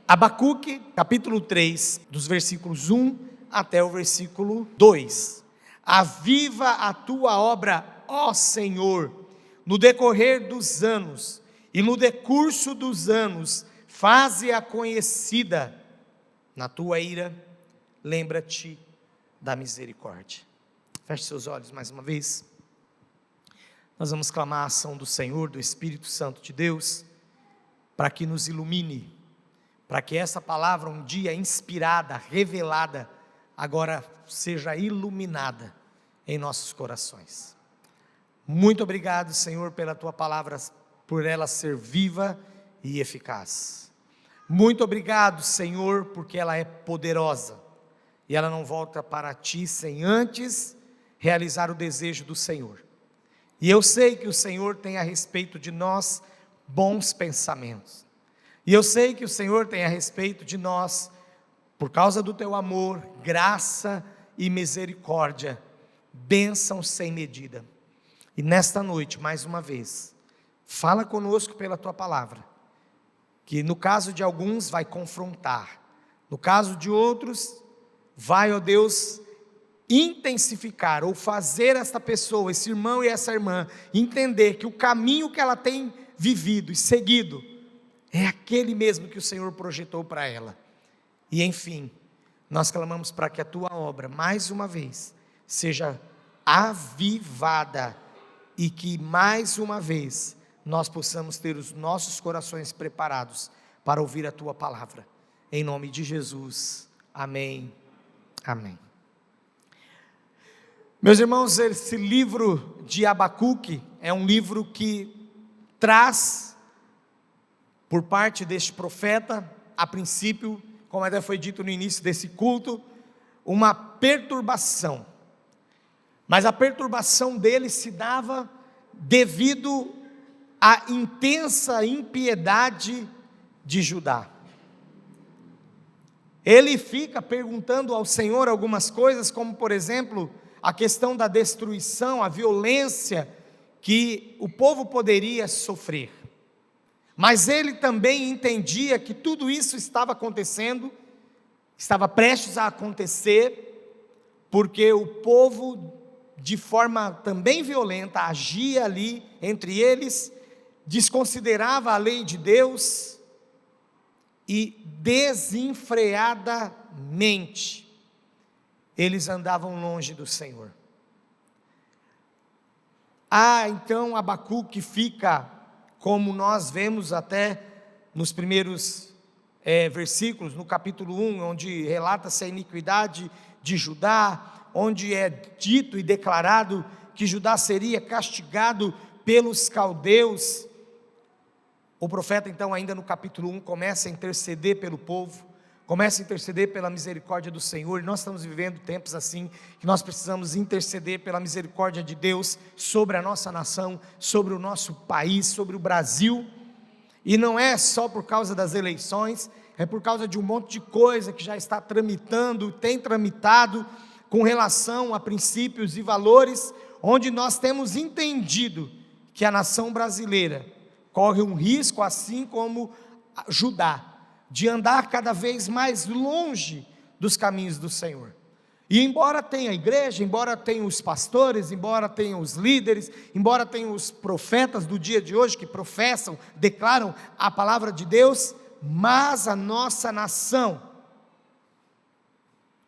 Abacuque, capítulo 3, dos versículos 1 até o versículo 2. Aviva a tua obra, ó Senhor, no decorrer dos anos, e no decurso dos anos, faze-a conhecida. Na tua ira, lembra-te da misericórdia. Feche seus olhos mais uma vez. Nós vamos clamar a ação do Senhor, do Espírito Santo de Deus, para que nos ilumine, para que essa palavra um dia inspirada, revelada, agora seja iluminada em nossos corações. Muito obrigado, Senhor, pela tua palavra, por ela ser viva e eficaz. Muito obrigado, Senhor, porque ela é poderosa e ela não volta para ti sem antes realizar o desejo do Senhor. E eu sei que o Senhor tem a respeito de nós bons pensamentos. E eu sei que o Senhor tem a respeito de nós, por causa do teu amor, graça e misericórdia, bênção sem medida. E nesta noite, mais uma vez, fala conosco pela tua palavra, que no caso de alguns vai confrontar, no caso de outros, vai, ó Deus, intensificar ou fazer esta pessoa, esse irmão e essa irmã, entender que o caminho que ela tem vivido e seguido, é aquele mesmo que o Senhor projetou para ela. E enfim, nós clamamos para que a tua obra, mais uma vez, seja avivada, e que mais uma vez, nós possamos ter os nossos corações preparados, para ouvir a tua palavra, em nome de Jesus, amém, amém. Meus irmãos, esse livro de Abacuque, é um livro que traz, por parte deste profeta, a princípio, como até foi dito no início desse culto, uma perturbação, mas a perturbação dele se dava devido à intensa impiedade de Judá. Ele fica perguntando ao Senhor algumas coisas, como por exemplo, a questão da destruição, a violência que o povo poderia sofrer. Mas ele também entendia que tudo isso estava acontecendo, estava prestes a acontecer, porque o povo, de forma também violenta, agia ali entre eles, desconsiderava a lei de Deus e desenfreadamente eles andavam longe do Senhor. Então Abacuque fica, como nós vemos até nos primeiros versículos, no capítulo 1, onde relata-se a iniquidade de Judá, onde é dito e declarado que Judá seria castigado pelos caldeus. O profeta então, ainda no capítulo 1, começa a interceder pelo povo, começa a interceder pela misericórdia do Senhor. E nós estamos vivendo tempos assim, que nós precisamos interceder pela misericórdia de Deus, sobre a nossa nação, sobre o nosso país, sobre o Brasil. E não é só por causa das eleições, é por causa de um monte de coisa que já está tramitando, tem tramitado, com relação a princípios e valores, onde nós temos entendido que a nação brasileira corre um risco, assim como Judá, de andar cada vez mais longe dos caminhos do Senhor. E embora tenha a igreja, embora tenha os pastores, embora tenha os líderes, embora tenha os profetas do dia de hoje, que professam, declaram a palavra de Deus, mas a nossa nação,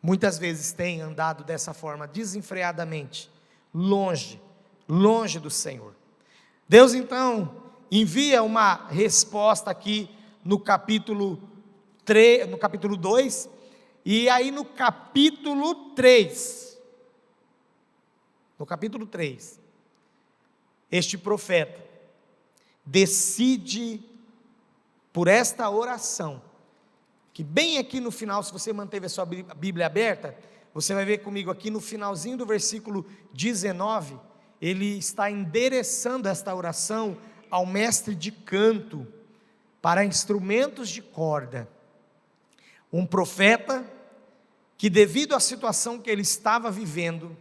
muitas vezes tem andado dessa forma, desenfreadamente, longe do Senhor. Deus então envia uma resposta aqui no capítulo 2, e aí no capítulo 3, este profeta decide, por esta oração, que bem aqui no final, se você manteve a sua Bíblia aberta, você vai ver comigo aqui no finalzinho do versículo 19, ele está endereçando esta oração ao mestre de canto, para instrumentos de corda, um profeta que, devido à situação que ele estava vivendo,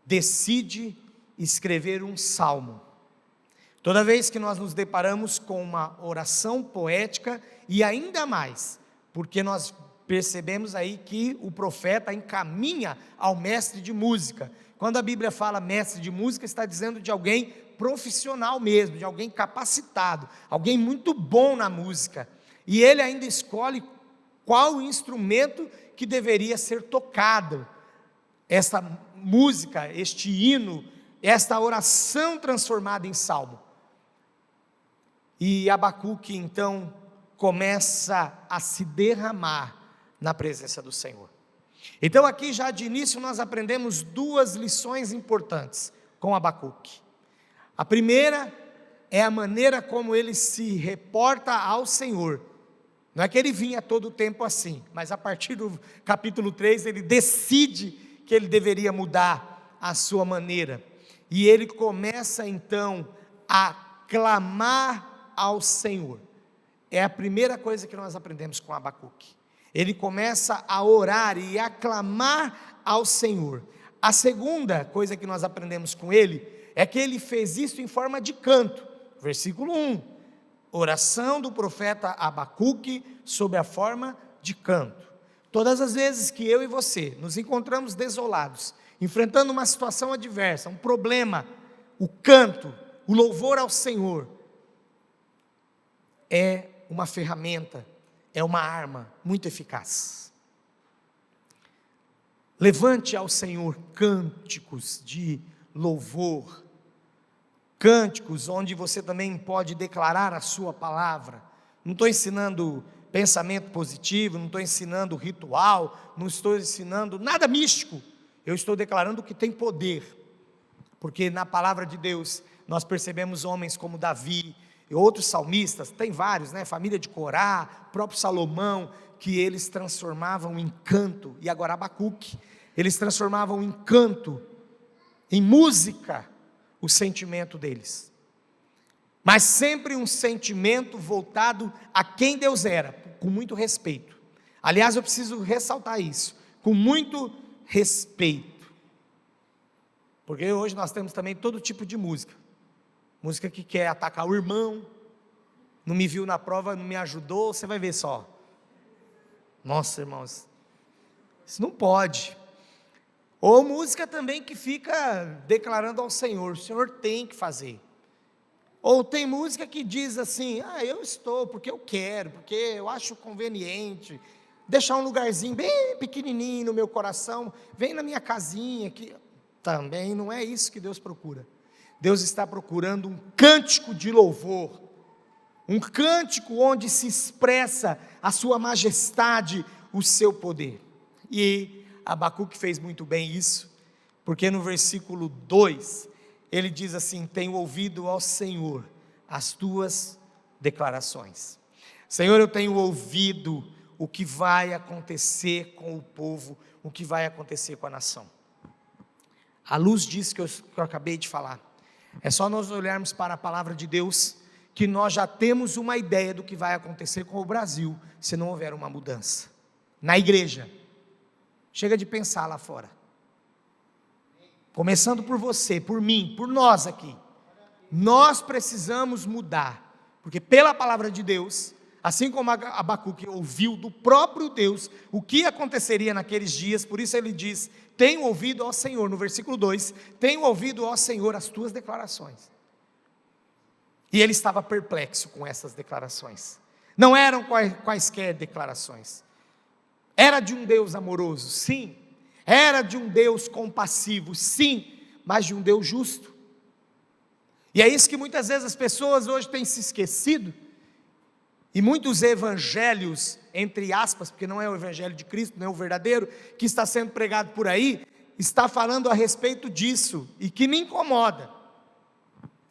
decide escrever um salmo. Toda vez que nós nos deparamos com uma oração poética, e ainda mais porque nós percebemos aí que o profeta encaminha ao mestre de música. Quando a Bíblia fala mestre de música, está dizendo de alguém profissional mesmo, de alguém capacitado, alguém muito bom na música. E ele ainda escolhe qual o instrumento que deveria ser tocado. Esta música, este hino, esta oração transformada em salmo. E Abacuque então começa a se derramar na presença do Senhor. Então aqui já de início nós aprendemos duas lições importantes com Abacuque. A primeira é a maneira como ele se reporta ao Senhor. Não é que ele vinha todo o tempo assim, mas a partir do capítulo 3 ele decide que ele deveria mudar a sua maneira. E ele começa então a clamar ao Senhor. É a primeira coisa que nós aprendemos com Abacuque. Ele começa a orar e a clamar ao Senhor. A segunda coisa que nós aprendemos com ele é que ele fez isso em forma de canto. Versículo 1, oração do profeta Abacuque sob a forma de canto. Todas as vezes que eu e você nos encontramos desolados, enfrentando uma situação adversa, um problema, o canto, o louvor ao Senhor, é uma ferramenta, é uma arma muito eficaz. Levante ao Senhor cânticos de louvor, cânticos onde você também pode declarar a sua palavra. Não estou ensinando pensamento positivo, não estou ensinando ritual, não estou ensinando nada místico. Eu estou declarando que tem poder, porque na palavra de Deus nós percebemos homens como Davi e outros salmistas, tem vários, família de Corá, próprio Salomão, que eles transformavam em canto, e agora Abacuque, eles transformavam em canto, em música, o sentimento deles, mas sempre um sentimento voltado a quem Deus era, com muito respeito. Aliás, eu preciso ressaltar isso, com muito respeito, porque hoje nós temos também todo tipo de música que quer atacar o irmão, não me viu na prova, não me ajudou, você vai ver só. Nossa, irmãos, isso não pode. Ou música também que fica declarando ao Senhor, o Senhor tem que fazer. Ou tem música que diz assim, eu estou, porque eu quero, porque eu acho conveniente, deixar um lugarzinho bem pequenininho no meu coração, vem na minha casinha, que também não é isso que Deus procura. Deus está procurando um cântico de louvor, um cântico onde se expressa a sua majestade, o seu poder. E Abacuque fez muito bem isso, porque no versículo 2, ele diz assim, tenho ouvido ao Senhor as tuas declarações. Senhor, eu tenho ouvido o que vai acontecer com o povo, o que vai acontecer com a nação. À luz disso que eu acabei de falar, é só nós olharmos para a palavra de Deus, que nós já temos uma ideia do que vai acontecer com o Brasil, se não houver uma mudança, na igreja. Chega de pensar lá fora, começando por você, por mim, por nós aqui, nós precisamos mudar, porque pela palavra de Deus, assim como Abacuque ouviu do próprio Deus, o que aconteceria naqueles dias, por isso ele diz, tenho ouvido ao Senhor, no versículo 2, tenho ouvido ao Senhor as tuas declarações, e ele estava perplexo com essas declarações, não eram quaisquer declarações, era de um Deus amoroso, sim, era de um Deus compassivo, sim, mas de um Deus justo. E é isso que muitas vezes as pessoas hoje têm se esquecido, e muitos evangelhos, entre aspas, porque não é o evangelho de Cristo, não é o verdadeiro, que está sendo pregado por aí, está falando a respeito disso, e que me incomoda,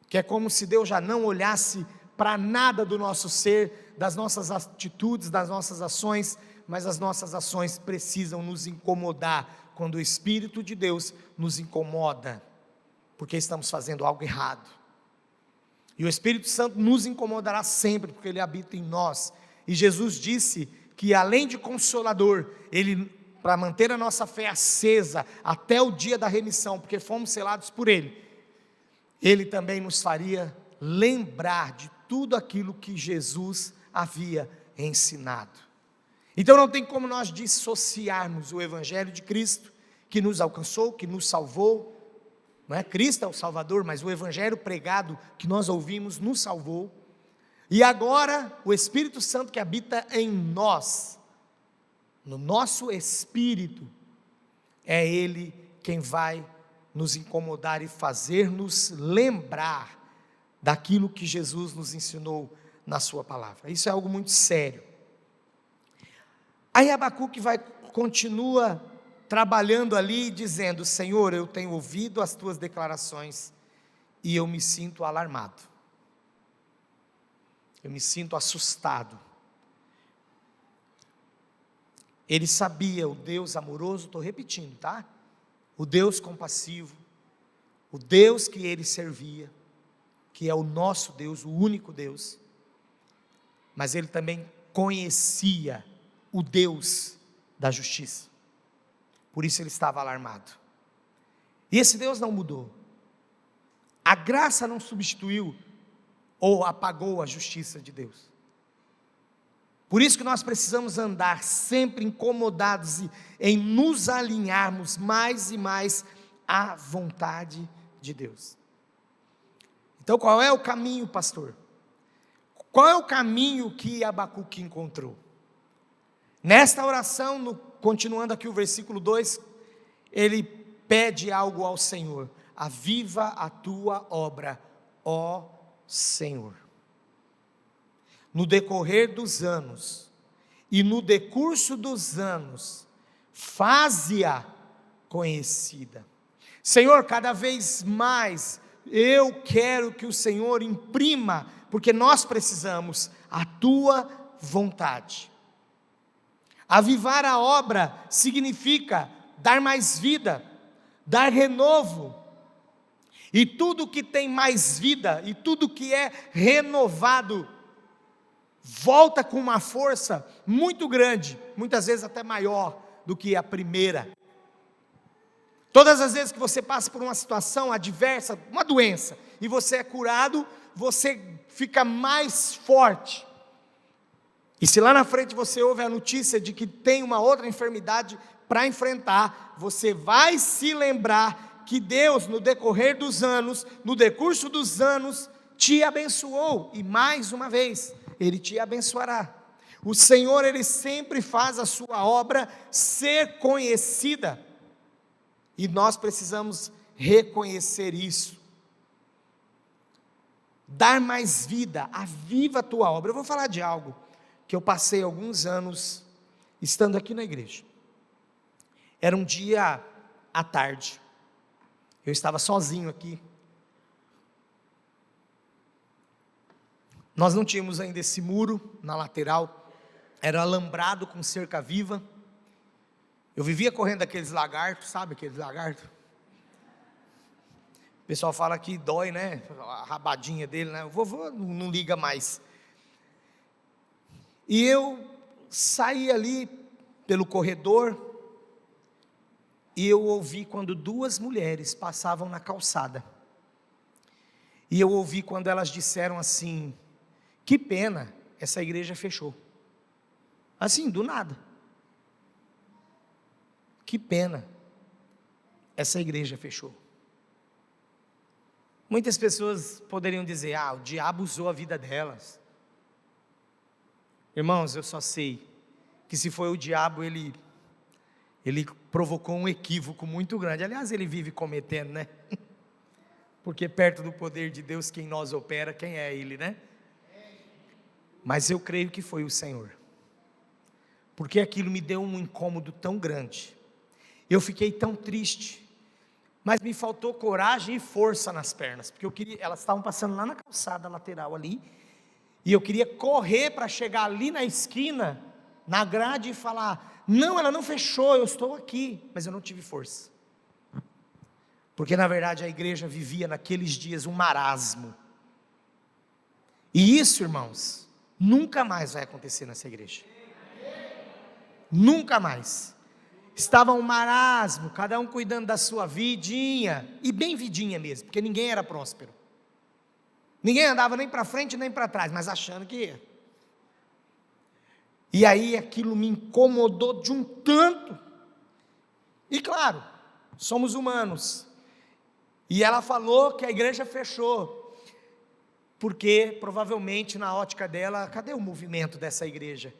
que é como se Deus já não olhasse para nada do nosso ser, das nossas atitudes, das nossas ações, mas as nossas ações precisam nos incomodar, quando o Espírito de Deus nos incomoda, porque estamos fazendo algo errado, e o Espírito Santo nos incomodará sempre, porque Ele habita em nós, e Jesus disse que além de Consolador, Ele, para manter a nossa fé acesa, até o dia da remissão, porque fomos selados por Ele, Ele também nos faria lembrar de tudo aquilo que Jesus havia ensinado. Então não tem como nós dissociarmos o Evangelho de Cristo, que nos alcançou, que nos salvou. Não é Cristo é o Salvador, mas o Evangelho pregado que nós ouvimos nos salvou. E agora o Espírito Santo que habita em nós, no nosso espírito, é Ele quem vai nos incomodar e fazer-nos lembrar daquilo que Jesus nos ensinou na sua palavra. Isso é algo muito sério. Aí Abacuque continua trabalhando ali, dizendo: Senhor, eu tenho ouvido as tuas declarações e eu me sinto alarmado, eu me sinto assustado. Ele sabia, o Deus amoroso, estou repetindo, tá? O Deus compassivo, o Deus que ele servia, que é o nosso Deus, o único Deus, mas ele também conhecia o Deus da justiça, por isso ele estava alarmado. E esse Deus não mudou, a graça não substituiu ou apagou a justiça de Deus. Por isso que nós precisamos andar sempre incomodados em nos alinharmos mais e mais à vontade de Deus. Então qual é o caminho, pastor? Qual é o caminho que Abacuque encontrou? Nesta oração, continuando aqui o versículo 2, ele pede algo ao Senhor: aviva a tua obra, ó Senhor. No decorrer dos anos, e no decurso dos anos, faze-a conhecida. Senhor, cada vez mais, eu quero que o Senhor imprima, porque nós precisamos, a tua vontade. Avivar a obra significa dar mais vida, dar renovo, e tudo que tem mais vida, e tudo que é renovado, volta com uma força muito grande, muitas vezes até maior do que a primeira. Todas as vezes que você passa por uma situação adversa, uma doença, e você é curado, você fica mais forte. E se lá na frente você ouve a notícia de que tem uma outra enfermidade para enfrentar, você vai se lembrar que Deus, no decorrer dos anos, no decurso dos anos, te abençoou, e mais uma vez, Ele te abençoará. O Senhor, Ele sempre faz a sua obra ser conhecida, e nós precisamos reconhecer isso. Dar mais vida, aviva a tua obra. Eu vou falar de algo que eu passei alguns anos estando aqui na igreja. Era um dia à tarde, eu estava sozinho aqui. Nós não tínhamos ainda esse muro na lateral, era alambrado com cerca viva. Eu vivia correndo aqueles lagartos, sabe aqueles lagartos? O pessoal fala que dói, né? A rabadinha dele, né? O vovô não liga mais. E eu saí ali pelo corredor, e eu ouvi quando duas mulheres passavam na calçada. E eu ouvi quando elas disseram assim: que pena, essa igreja fechou. Assim, do nada. Que pena, essa igreja fechou. Muitas pessoas poderiam dizer: o diabo usou a vida delas. Irmãos, eu só sei que se foi o diabo, ele provocou um equívoco muito grande. Aliás, ele vive cometendo, né? Porque perto do poder de Deus, quem nós opera, quem é Ele, né? Mas eu creio que foi o Senhor, porque aquilo me deu um incômodo tão grande, eu fiquei tão triste, mas me faltou coragem e força nas pernas, porque elas estavam passando lá na calçada lateral ali, e eu queria correr para chegar ali na esquina, na grade, e falar: não, ela não fechou, eu estou aqui, mas eu não tive força, porque na verdade a igreja vivia naqueles dias um marasmo, e isso, irmãos, nunca mais vai acontecer nessa igreja, nunca mais. Estava um marasmo, cada um cuidando da sua vidinha, e bem vidinha mesmo, porque ninguém era próspero, ninguém andava nem para frente nem para trás, mas achando que ia. E aí aquilo me incomodou de um tanto. E claro, somos humanos. E ela falou que a igreja fechou, porque provavelmente na ótica dela, cadê o movimento dessa igreja?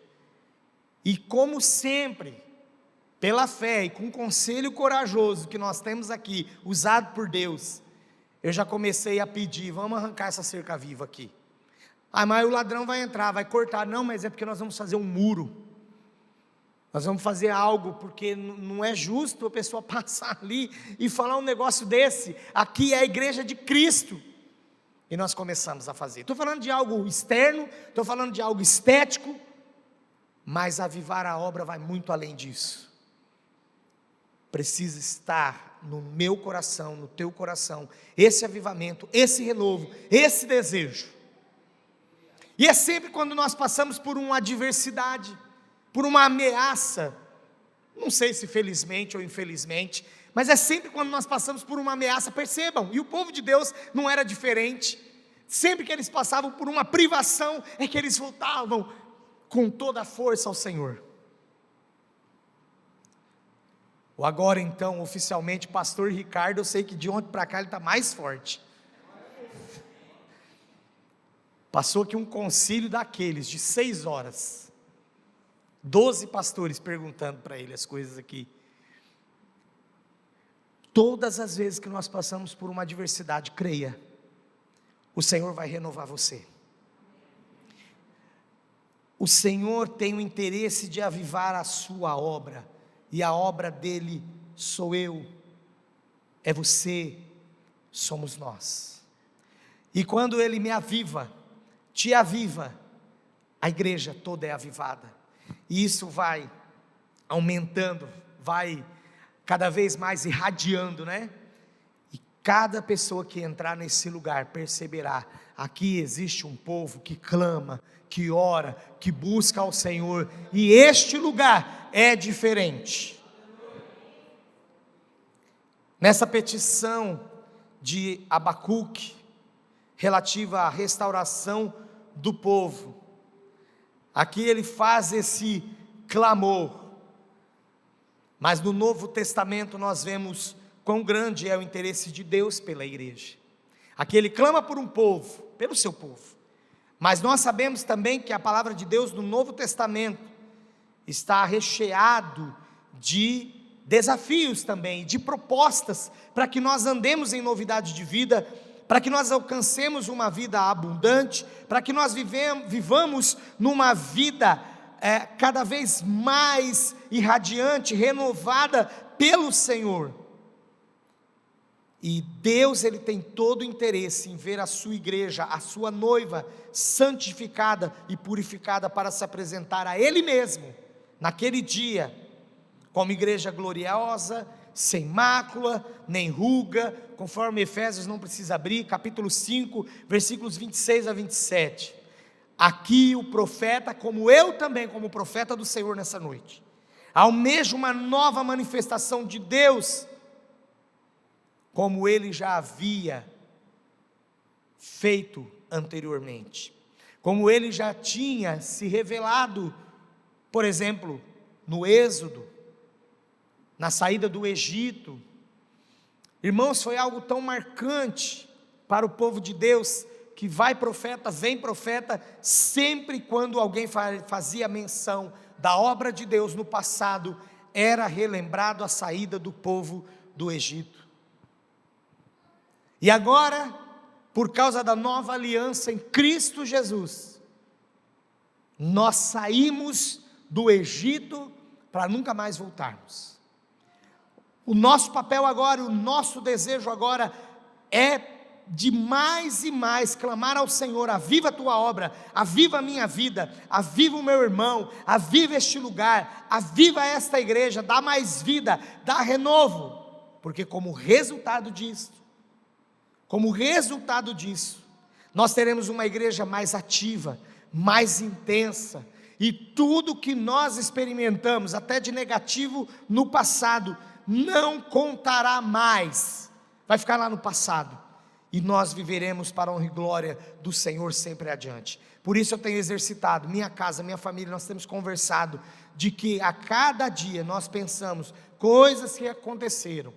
E como sempre, pela fé e com o conselho corajoso que nós temos aqui, usado por Deus, eu já comecei a pedir, vamos arrancar essa cerca viva aqui. Mas o ladrão vai entrar, vai cortar. Não, mas é porque nós vamos fazer um muro. Nós vamos fazer algo, porque não é justo a pessoa passar ali e falar um negócio desse. Aqui é a igreja de Cristo. E nós começamos a fazer. Estou falando de algo externo, estou falando de algo estético, mas avivar a obra vai muito além disso. Precisa estar no meu coração, no teu coração, esse avivamento, esse renovo, esse desejo. E é sempre quando nós passamos por uma adversidade, por uma ameaça, não sei se felizmente ou infelizmente, mas é sempre quando nós passamos por uma ameaça, percebam, e o povo de Deus não era diferente. Sempre que eles passavam por uma privação, é que eles voltavam com toda a força ao Senhor. O agora então, oficialmente, pastor Ricardo, eu sei que de ontem para cá ele está mais forte. Passou aqui um concílio daqueles, de 6 horas, 12 pastores perguntando para ele as coisas aqui. Todas as vezes que nós passamos por uma adversidade, creia, o Senhor vai renovar você. O Senhor tem o interesse de avivar a sua obra, e a obra dele sou eu, é você, somos nós. E quando ele me aviva, te aviva, a igreja toda é avivada, e isso vai aumentando, vai cada vez mais irradiando, né? E cada pessoa que entrar nesse lugar perceberá, aqui existe um povo que clama, que ora, que busca ao Senhor, e este lugar é diferente. Nessa petição de Abacuque, relativa à restauração do povo, aqui ele faz esse clamor, mas no Novo Testamento nós vemos quão grande é o interesse de Deus pela igreja. Aqui ele clama por um povo, pelo seu povo, mas nós sabemos também que a palavra de Deus no Novo Testamento está recheado de desafios também, de propostas, para que nós andemos em novidade de vida, para que nós alcancemos uma vida abundante, para que nós vivamos numa vida cada vez mais irradiante, renovada pelo Senhor. E Deus, ele tem todo o interesse em ver a sua igreja, a sua noiva, santificada e purificada para se apresentar a Ele mesmo, naquele dia, como igreja gloriosa, sem mácula, nem ruga, conforme Efésios, não precisa abrir, capítulo 5, versículos 26 a 27. Aqui o profeta, como eu também, como profeta do Senhor nessa noite, almeja uma nova manifestação de Deus, como Ele já havia feito anteriormente, como Ele já tinha se revelado, por exemplo, no Êxodo, na saída do Egito. Irmãos, foi algo tão marcante para o povo de Deus, que vai profeta, vem profeta, sempre quando alguém fazia menção da obra de Deus no passado, era relembrado a saída do povo do Egito. E agora, por causa da nova aliança em Cristo Jesus, nós saímos do Egito para nunca mais voltarmos. O nosso papel agora, o nosso desejo agora é de mais e mais clamar ao Senhor: aviva a tua obra, aviva a minha vida, aviva o meu irmão, aviva este lugar, aviva esta igreja, dá mais vida, dá renovo, porque como resultado disso, nós teremos uma igreja mais ativa, mais intensa, e tudo que nós experimentamos, até de negativo no passado, não contará mais, vai ficar lá no passado, e nós viveremos para a honra e glória do Senhor sempre adiante. Por isso eu tenho exercitado, minha casa, minha família, nós temos conversado, de que a cada dia nós pensamos coisas que aconteceram,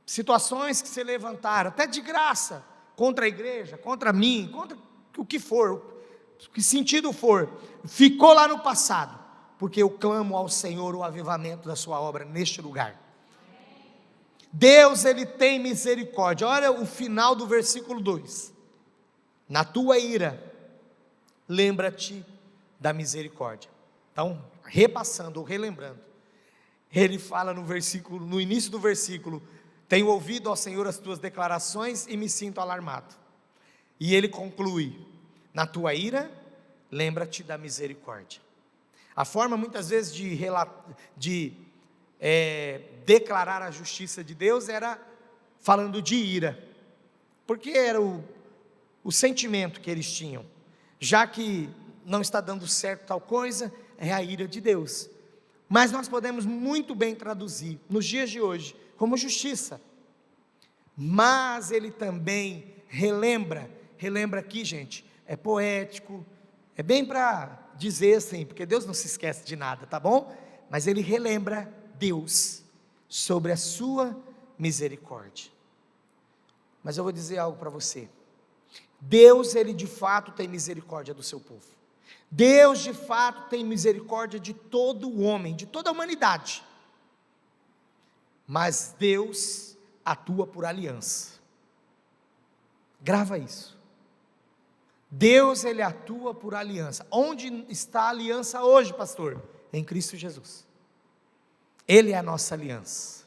situações que se levantaram, até de graça, contra a igreja, contra mim, contra o que for, que sentido for, ficou lá no passado, porque eu clamo ao Senhor o avivamento da sua obra neste lugar. Deus, Ele tem misericórdia. Olha o final do versículo 2: na tua ira, lembra-te da misericórdia. Então, repassando ou relembrando, ele fala no início do versículo: tenho ouvido, ó Senhor, as tuas declarações e me sinto alarmado. E ele conclui: na tua ira, lembra-te da misericórdia. A forma muitas vezes de declarar a justiça de Deus era falando de ira, porque era o sentimento que eles tinham, já que não está dando certo tal coisa, é a ira de Deus. Mas nós podemos muito bem traduzir nos dias de hoje como justiça. Mas ele também relembra aqui, gente, é poético, é bem para dizer assim, porque Deus não se esquece de nada, tá bom? Mas ele relembra Deus sobre a sua misericórdia. Mas eu vou dizer algo para você: Deus, Ele de fato tem misericórdia do seu povo. Deus de fato tem misericórdia de todo o homem, de toda a humanidade. Mas Deus atua por aliança. Grava isso. Deus, Ele atua por aliança. Onde está a aliança hoje, pastor? Em Cristo Jesus. Ele é a nossa aliança.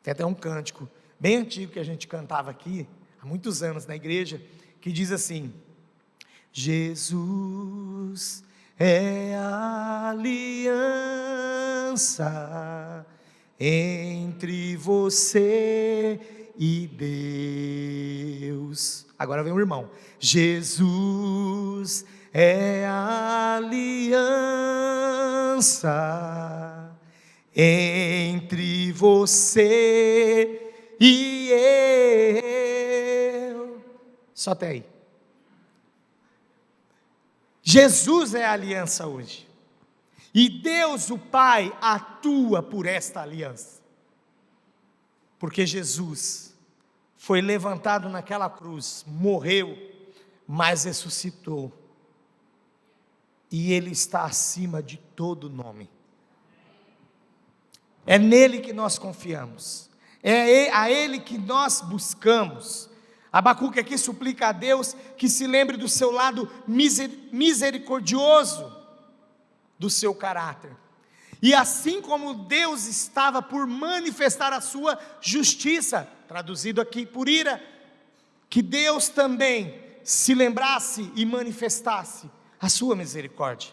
Tem até um cântico bem antigo que a gente cantava aqui, há muitos anos na igreja, que diz assim: Jesus é a aliança entre você e Deus. Agora vem o irmão. Jesus é a aliança entre você e eu. Só até aí. Jesus é a aliança hoje. E Deus, o Pai, atua por esta aliança. Porque Jesus foi levantado naquela cruz, morreu, mas ressuscitou. E Ele está acima de todo nome. É nele que nós confiamos, é a Ele que nós buscamos. Abacuque aqui suplica a Deus que se lembre do seu lado misericordioso, do seu caráter. E assim como Deus estava por manifestar a sua justiça, traduzido aqui por ira, que Deus também se lembrasse e manifestasse a sua misericórdia.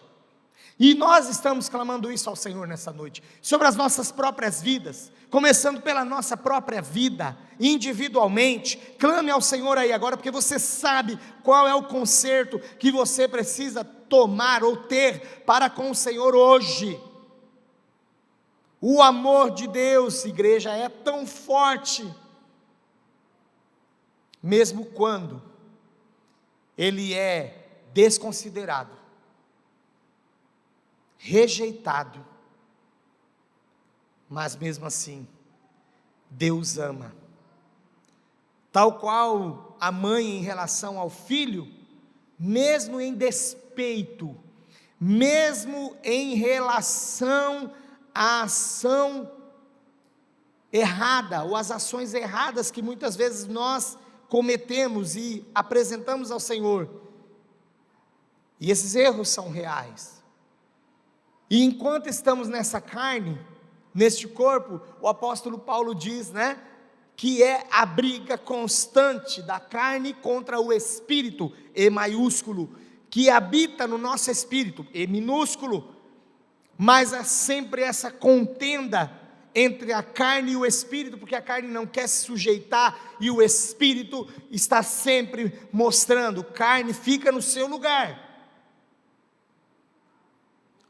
E nós estamos clamando isso ao Senhor nessa noite, sobre as nossas próprias vidas, começando pela nossa própria vida, individualmente. Clame ao Senhor aí agora, porque você sabe qual é o conserto que você precisa tomar ou ter para com o Senhor hoje. O amor de Deus, igreja, é tão forte, mesmo quando ele é desconsiderado, rejeitado, mas mesmo assim, Deus ama, tal qual a mãe em relação ao filho, mesmo em despeito, mesmo em relação à ação errada, ou as ações erradas que muitas vezes nós cometemos e apresentamos ao Senhor, e esses erros são reais. E enquanto estamos nessa carne, neste corpo, o apóstolo Paulo diz, que é a briga constante da carne contra o Espírito, E maiúsculo, que habita no nosso espírito, E minúsculo, mas há sempre essa contenda entre a carne e o Espírito, porque a carne não quer se sujeitar, e o Espírito está sempre mostrando, carne fica no seu lugar.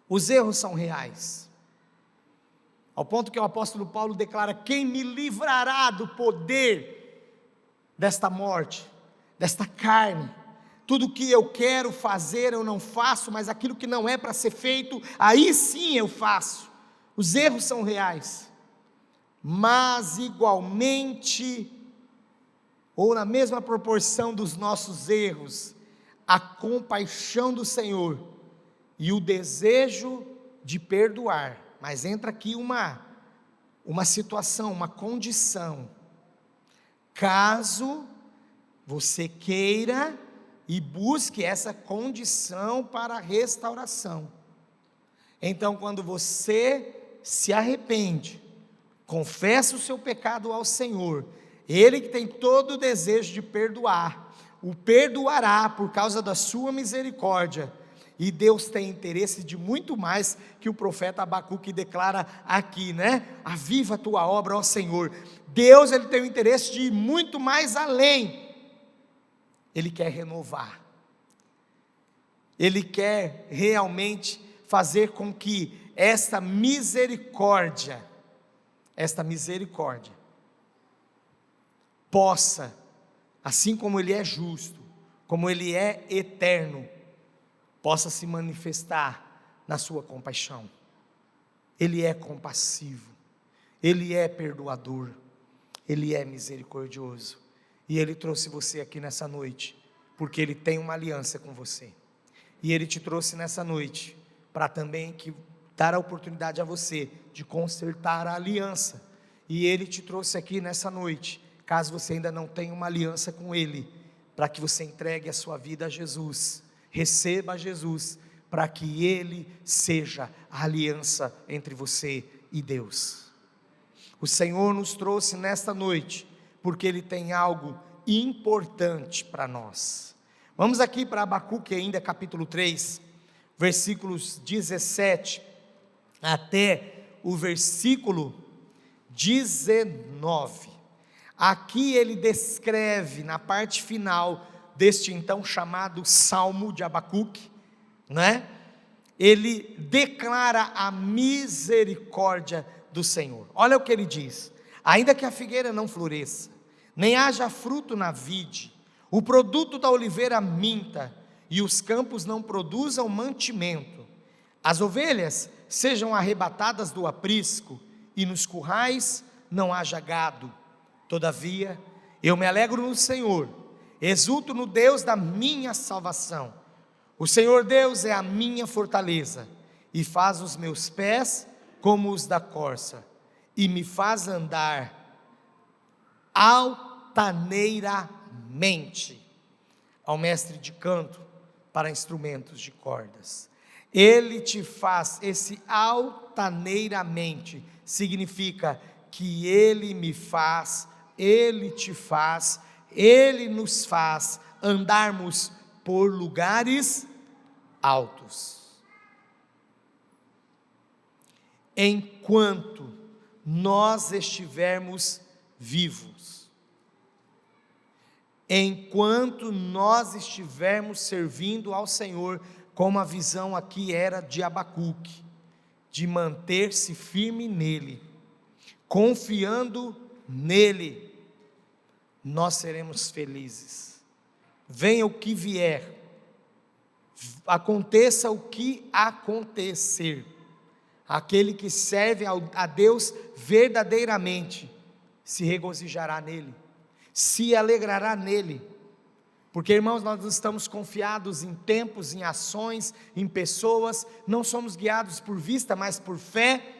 Os erros são reais, ao ponto que o apóstolo Paulo declara: quem me livrará do poder desta morte, desta carne. Tudo que eu quero fazer eu não faço, mas aquilo que não é para ser feito, aí sim eu faço. Os erros são reais, mas igualmente, ou na mesma proporção dos nossos erros, a compaixão do Senhor e o desejo de perdoar. Mas entra aqui uma situação, uma condição. Caso você queira e busque essa condição para a restauração. Então, quando você se arrepende, confessa o seu pecado ao Senhor, Ele que tem todo o desejo de perdoar, o perdoará por causa da sua misericórdia. E Deus tem interesse de muito mais que o profeta Abacuque declara aqui, né? Aviva a tua obra, ó Senhor. Deus, Ele tem o interesse de ir muito mais além. Ele quer renovar. Ele quer realmente fazer com que esta misericórdia possa, assim como Ele é justo, como Ele é eterno, possa se manifestar na sua compaixão. Ele é compassivo, Ele é perdoador, Ele é misericordioso, e Ele trouxe você aqui nessa noite, porque Ele tem uma aliança com você, e Ele te trouxe nessa noite, para também dar a oportunidade a você, de consertar a aliança, e Ele te trouxe aqui nessa noite, caso você ainda não tenha uma aliança com Ele, para que você entregue a sua vida a Jesus, receba Jesus, para que Ele seja a aliança entre você e Deus. O Senhor nos trouxe nesta noite, porque Ele tem algo importante para nós. Vamos aqui para Abacuque ainda, capítulo 3, versículos 17, até o versículo 19, aqui ele descreve, na parte final, deste então chamado Salmo de Abacuque, né? Ele declara a misericórdia do Senhor. Olha o que ele diz: ainda que a figueira não floresça, nem haja fruto na vide, o produto da oliveira minta, e os campos não produzam mantimento, as ovelhas sejam arrebatadas do aprisco, e nos currais não haja gado, todavia eu me alegro no Senhor, exulto no Deus da minha salvação. O Senhor Deus é a minha fortaleza, e faz os meus pés como os da corça, e me faz andar altaneiramente. Ao mestre de canto para instrumentos de cordas, Ele te faz, esse altaneiramente significa que Ele me faz, Ele te faz, Ele nos faz andarmos por lugares altos. Enquanto nós estivermos vivos, enquanto nós estivermos servindo ao Senhor, como a visão aqui era de Abacuque, de manter-se firme nele, confiando nele, nós seremos felizes. Venha o que vier, aconteça o que acontecer, aquele que serve a Deus verdadeiramente, se regozijará nele, se alegrará nele, porque irmãos, nós estamos confiados em tempos, em ações, em pessoas, não somos guiados por vista, mas por fé,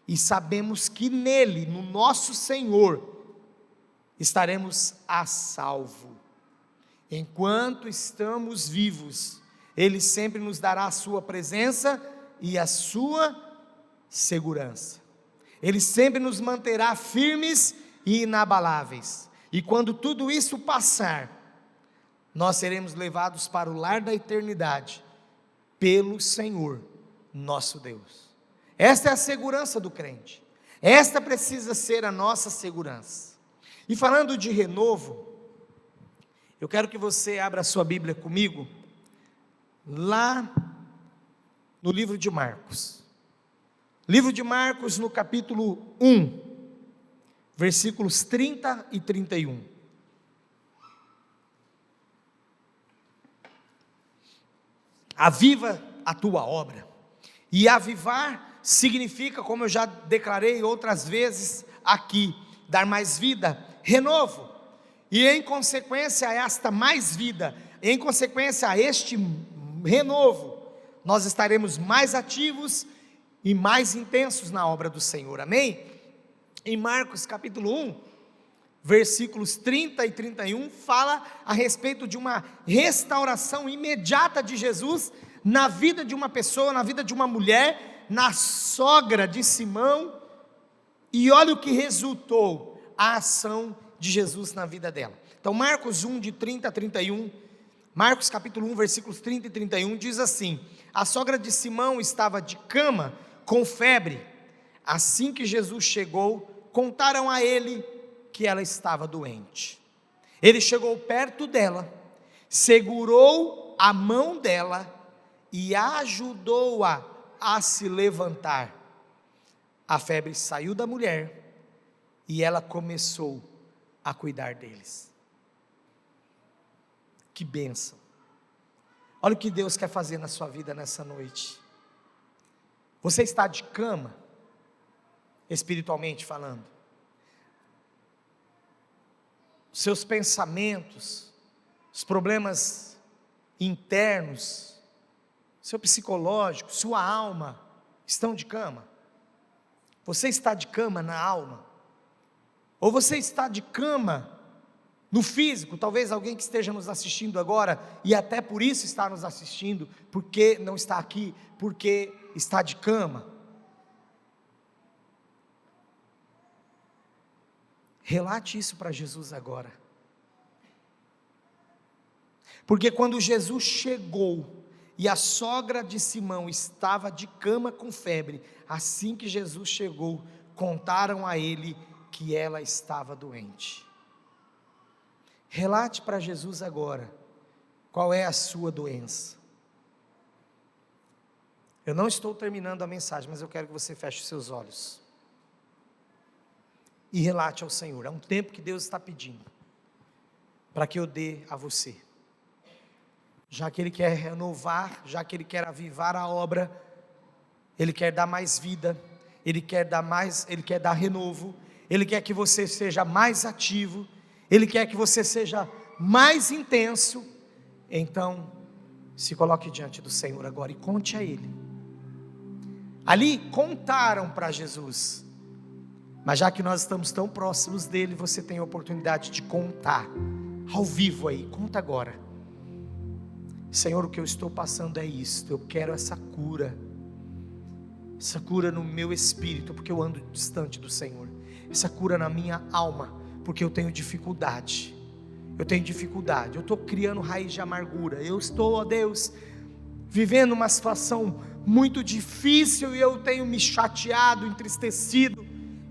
e sabemos que nele, no nosso Senhor, estaremos a salvo. Enquanto estamos vivos, Ele sempre nos dará a sua presença e a sua segurança, Ele sempre nos manterá firmes e inabaláveis, e quando tudo isso passar, nós seremos levados para o lar da eternidade, pelo Senhor, nosso Deus. Esta é a segurança do crente, esta precisa ser a nossa segurança. E falando de renovo, eu quero que você abra a sua Bíblia comigo, lá no livro de Marcos, no capítulo 1, versículos 30 e 31, Aviva a tua obra. E avivar significa, como eu já declarei outras vezes aqui, dar mais vida, renovo. E em consequência a esta mais vida, em consequência a este renovo, nós estaremos mais ativos e mais intensos na obra do Senhor, amém? Em Marcos capítulo 1, versículos 30 e 31, fala a respeito de uma restauração imediata de Jesus na vida de uma pessoa, na vida de uma mulher, na sogra de Simão, e olha o que resultou, a ação de Jesus na vida dela. Então Marcos 1, de 30 a 31, Marcos capítulo 1, versículos 30 e 31, diz assim: a sogra de Simão estava de cama, com febre. Assim que Jesus chegou, contaram a ele que ela estava doente. Ele chegou perto dela, segurou a mão dela e ajudou-a a se levantar. A febre saiu da mulher e ela começou a cuidar deles. Que bênção! Olha o que Deus quer fazer na sua vida nessa noite. Você está de cama, espiritualmente falando. Seus pensamentos, os problemas internos, seu psicológico, sua alma, estão de cama? Você está de cama na alma? Ou você está de cama no físico? Talvez alguém que esteja nos assistindo agora, e até por isso está nos assistindo, porque não está aqui, porque está de cama. Relate isso para Jesus agora. Porque quando Jesus chegou e a sogra de Simão estava de cama com febre, assim que Jesus chegou, contaram a ele que ela estava doente. Relate para Jesus agora, qual é a sua doença. Eu não estou terminando a mensagem, mas eu quero que você feche os seus olhos e relate ao Senhor. É um tempo que Deus está pedindo para que eu dê a você, já que Ele quer renovar, já que Ele quer avivar a obra, Ele quer dar mais vida, Ele quer dar renovo, Ele quer que você seja mais ativo, Ele quer que você seja mais intenso. Então se coloque diante do Senhor agora e conte a Ele. Ali contaram para Jesus, mas já que nós estamos tão próximos dele, você tem a oportunidade de contar ao vivo aí. Conta agora: Senhor, o que eu estou passando é isto, eu quero essa cura no meu espírito, porque eu ando distante do Senhor, essa cura na minha alma, porque eu tenho dificuldade, eu estou criando raiz de amargura, eu estou, ó Deus, vivendo uma situação muito difícil, e eu tenho me chateado, entristecido,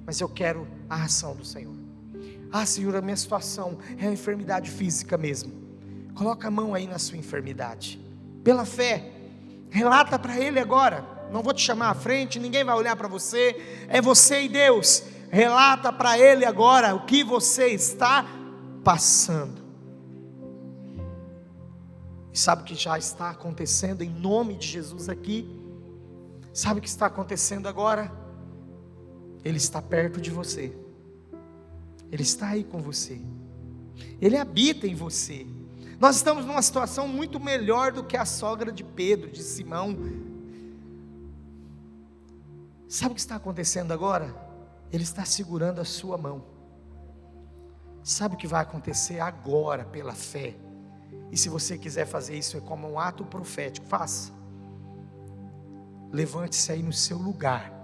mas eu quero a ação do Senhor. Senhor, a minha situação é a enfermidade física mesmo. Coloca a mão aí na sua enfermidade, pela fé, relata para Ele agora. Não vou te chamar à frente, ninguém vai olhar para você, é você e Deus. Relata para Ele agora o que você está passando. E sabe o que já está acontecendo em nome de Jesus aqui? Sabe o que está acontecendo agora? Ele está perto de você, Ele está aí com você, Ele habita em você. Nós estamos numa situação muito melhor do que a sogra de Pedro, de Simão. Sabe o que está acontecendo agora? Ele está segurando a sua mão. Sabe o que vai acontecer agora pela fé? E se você quiser fazer isso, é como um ato profético, faça. Levante-se aí no seu lugar,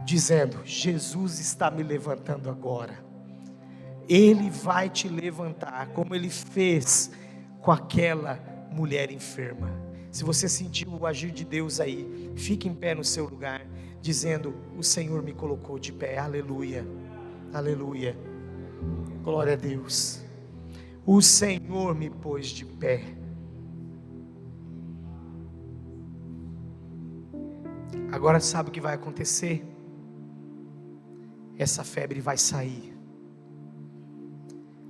dizendo: Jesus está me levantando agora. Ele vai te levantar, como Ele fez com aquela mulher enferma. Se você sentiu o agir de Deus aí, fique em pé no seu lugar, dizendo: o Senhor me colocou de pé. Aleluia, aleluia, glória a Deus. O Senhor me pôs de pé. Agora sabe o que vai acontecer? Essa febre vai sair,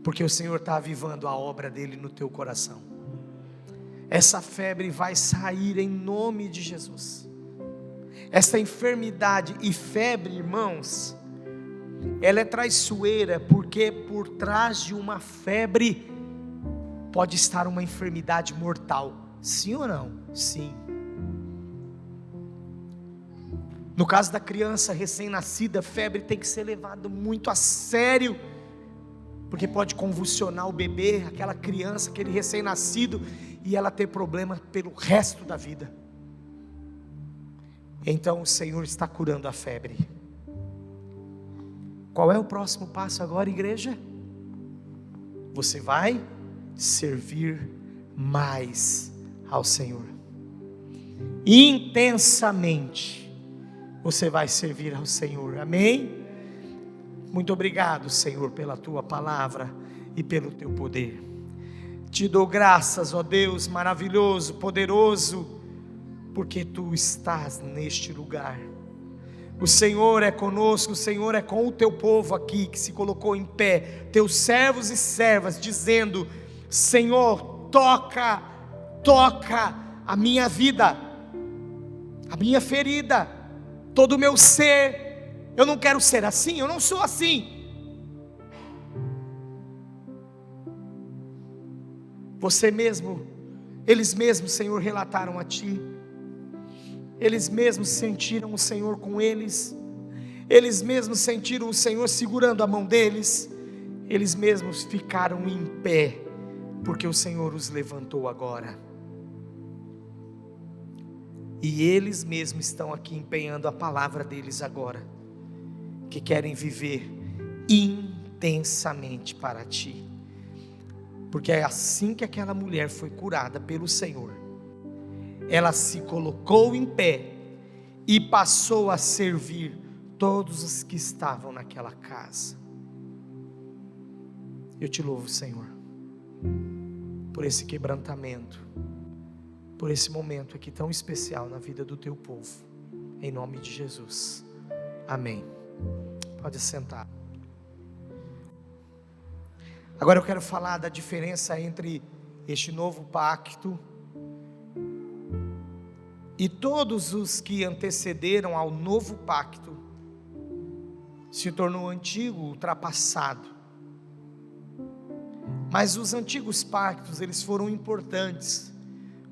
porque o Senhor está avivando a obra dele no teu coração. essa febre vai sair em nome de Jesus. Essa enfermidade e febre, irmãos, ela é traiçoeira, porque por trás de uma febre pode estar uma enfermidade mortal. Sim ou não? Sim. No caso da criança recém-nascida, a febre tem que ser levada muito a sério, porque pode convulsionar o bebê, aquela criança, aquele recém-nascido, e ela ter problema pelo resto da vida. Então o Senhor está curando a febre. Qual é o próximo passo agora, igreja? Você vai servir mais ao Senhor. Intensamente você vai servir ao Senhor, amém? Muito obrigado, Senhor, pela tua palavra e pelo teu poder. Te dou graças, ó Deus maravilhoso, poderoso, porque tu estás neste lugar. O Senhor é conosco, o Senhor é com o teu povo aqui, que se colocou em pé, teus servos e servas, dizendo: Senhor, toca a minha vida, a minha ferida, todo o meu ser. Eu não quero ser assim, eu não sou assim. Você mesmo, eles mesmos, Senhor, relataram a Ti. Eles mesmos sentiram o Senhor com eles. Eles mesmos sentiram o Senhor segurando a mão deles. Eles mesmos ficaram em pé, porque o Senhor os levantou agora. E eles mesmos estão aqui empenhando a palavra deles agora, que querem viver intensamente para Ti. Porque é assim que aquela mulher foi curada pelo Senhor. Ela se colocou em pé e passou a servir todos os que estavam naquela casa. Eu te louvo, Senhor, por esse quebrantamento, por esse momento aqui tão especial na vida do teu povo, em nome de Jesus, amém. Pode sentar. Agora eu quero falar da diferença entre este novo pacto e todos os que antecederam ao novo pacto. Se tornou antigo, ultrapassado. Mas os antigos pactos, eles foram importantes,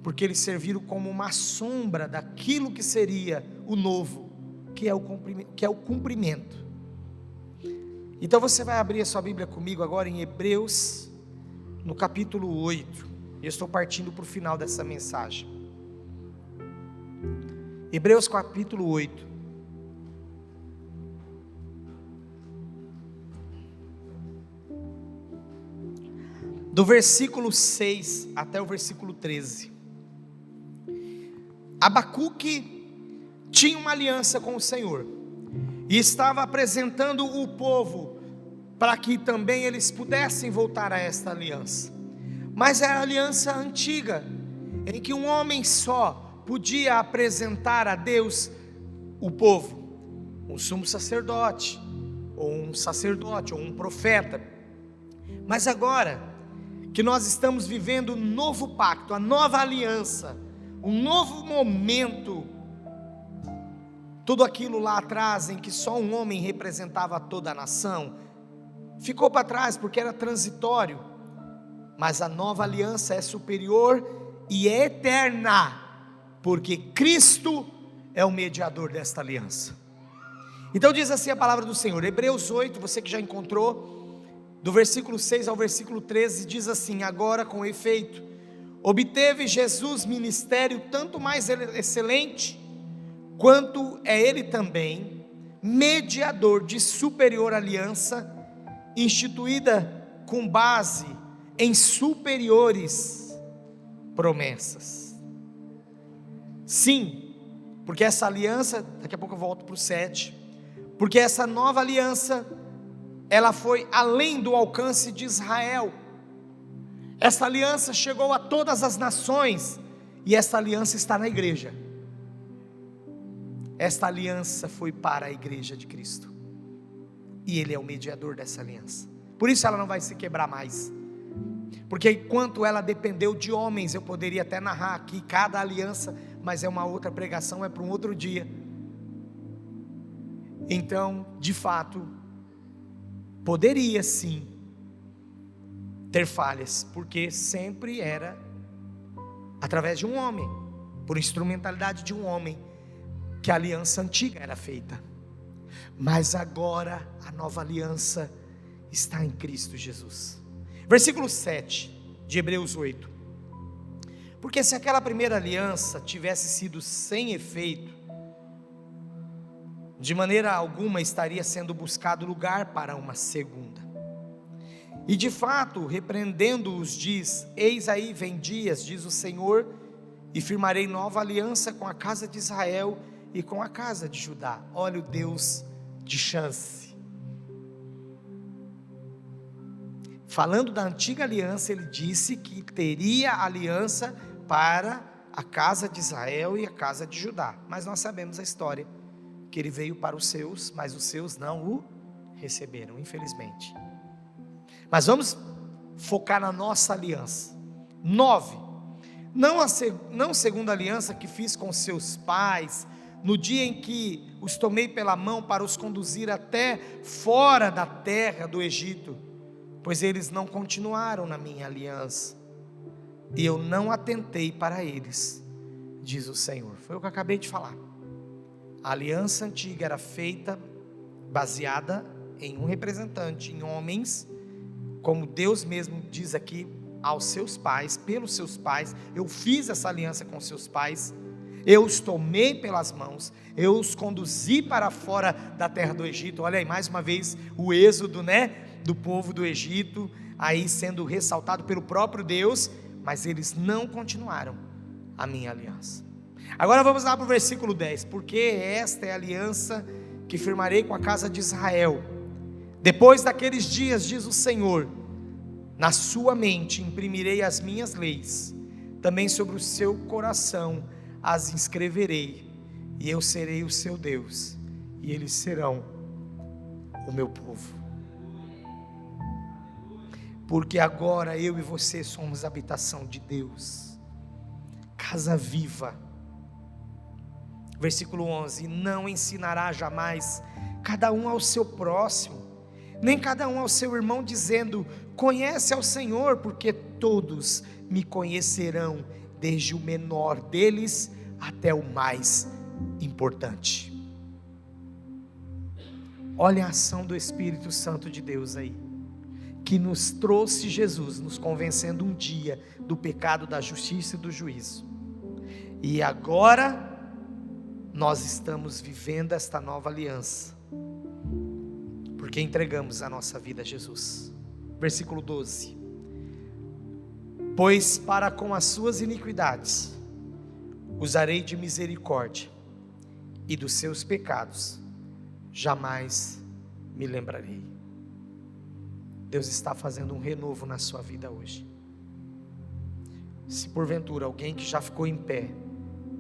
porque eles serviram como uma sombra daquilo que seria o novo, que é o cumprimento. Então você vai abrir a sua Bíblia comigo agora em Hebreus, no capítulo 8. Eu estou partindo para o final dessa mensagem. Hebreus capítulo 8. Do versículo 6 até o versículo 13. Abacuque tinha uma aliança com o Senhor e estava apresentando o povo para que também eles pudessem voltar a esta aliança. Mas era a aliança antiga, em que um homem só podia apresentar a Deus o povo, um sumo sacerdote, ou um profeta. Mas agora que nós estamos vivendo um novo pacto, a nova aliança, um novo momento, tudo aquilo lá atrás em que só um homem representava toda a nação, ficou para trás porque era transitório. Mas a nova aliança é superior e é eterna, porque Cristo é o mediador desta aliança. Então diz assim a palavra do Senhor, Hebreus 8, você que já encontrou, do versículo 6 ao versículo 13, diz assim: agora com efeito, obteve Jesus ministério tanto mais excelente, quanto é ele também mediador de superior aliança, instituída com base em superiores promessas. Sim, porque essa aliança, daqui a pouco eu volto para o 7, porque essa nova aliança, ela foi além do alcance de Israel. Essa aliança chegou a todas as nações, e essa aliança está na igreja. Esta aliança foi para a igreja de Cristo, e Ele é o mediador dessa aliança. Por isso ela não vai se quebrar mais, porque enquanto ela dependeu de homens, eu poderia até narrar aqui cada aliança, mas é uma outra pregação, é para um outro dia. Então, de fato, poderia sim ter falhas, porque sempre era através de um homem, por instrumentalidade de um homem, que a aliança antiga era feita. Mas agora a nova aliança está em Cristo Jesus. Versículo 7 de Hebreus 8. Porque se aquela primeira aliança tivesse sido sem efeito, de maneira alguma estaria sendo buscado lugar para uma segunda. E de fato, repreendendo-os, diz: eis aí vem dias, diz o Senhor, e firmarei nova aliança com a casa de Israel e com a casa de Judá. Olha o Deus de chance. Falando da antiga aliança, ele disse que teria aliança para a casa de Israel e a casa de Judá. Mas nós sabemos a história, que ele veio para os seus, mas os seus não o receberam, infelizmente. Mas vamos focar na nossa aliança. 9. Não segundo a aliança que fiz com seus pais, no dia em que os tomei pela mão para os conduzir até fora da terra do Egito, pois eles não continuaram na minha aliança, e eu não atentei para eles, diz o Senhor. Foi o que eu acabei de falar. A aliança antiga era feita, baseada em um representante, em homens, como Deus mesmo diz aqui, aos seus pais, pelos seus pais. Eu fiz essa aliança com seus pais, eu os tomei pelas mãos, eu os conduzi para fora da terra do Egito. Olha aí, mais uma vez, o êxodo, do povo do Egito, aí sendo ressaltado pelo próprio Deus, mas eles não continuaram a minha aliança. Agora vamos lá para o versículo 10, porque esta é a aliança que firmarei com a casa de Israel, depois daqueles dias, diz o Senhor, na sua mente imprimirei as minhas leis, também sobre o seu coração as inscreverei, e eu serei o seu Deus, e eles serão o meu povo. Porque agora eu e você somos habitação de Deus, casa viva. Versículo 11: não ensinará jamais cada um ao seu próximo, nem cada um ao seu irmão, dizendo: conhece ao Senhor, porque todos me conhecerão, desde o menor deles até o mais importante. Olha a ação do Espírito Santo de Deus aí, que nos trouxe Jesus, nos convencendo um dia do pecado, da justiça e do juízo. E agora nós estamos vivendo esta nova aliança, porque entregamos a nossa vida a Jesus. Versículo 12: pois para com as suas iniquidades usarei de misericórdia, e dos seus pecados jamais me lembrarei. Deus está fazendo um renovo na sua vida hoje. Se porventura alguém que já ficou em pé,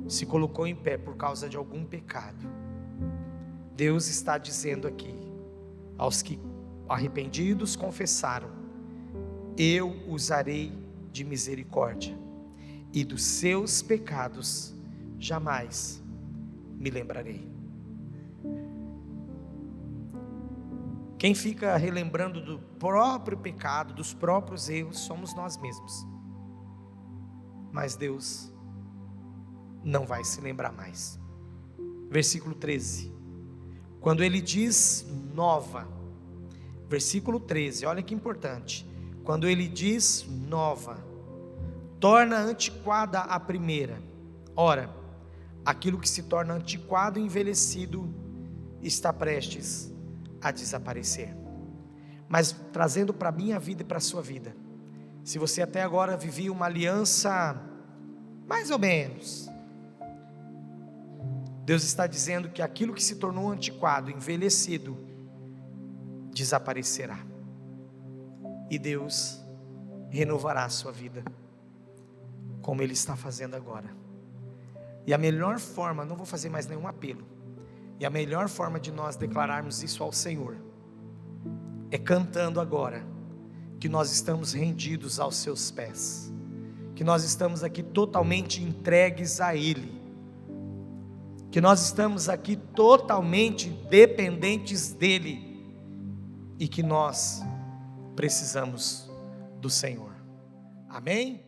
se colocou em pé por causa de algum pecado, Deus está dizendo aqui, aos que arrependidos confessaram: eu usarei de misericórdia, e dos seus pecados jamais me lembrarei. Quem fica relembrando do próprio pecado, dos próprios erros, somos nós mesmos. Mas Deus não vai se lembrar mais. Versículo 13: quando ele diz nova, versículo 13, olha que importante. Quando ele diz nova, torna antiquada a primeira. Ora, aquilo que se torna antiquado e envelhecido está prestes a desaparecer. Mas trazendo para a minha vida e para a sua vida, se você até agora vivia uma aliança mais ou menos, Deus está dizendo que aquilo que se tornou antiquado, envelhecido, desaparecerá, e Deus renovará a sua vida, como Ele está fazendo agora. E a melhor forma, não vou fazer mais nenhum apelo, e a melhor forma de nós declararmos isso ao Senhor, é cantando agora, que nós estamos rendidos aos seus pés, que nós estamos aqui totalmente entregues a Ele, que nós estamos aqui totalmente dependentes dEle, e que nós precisamos do Senhor. Amém?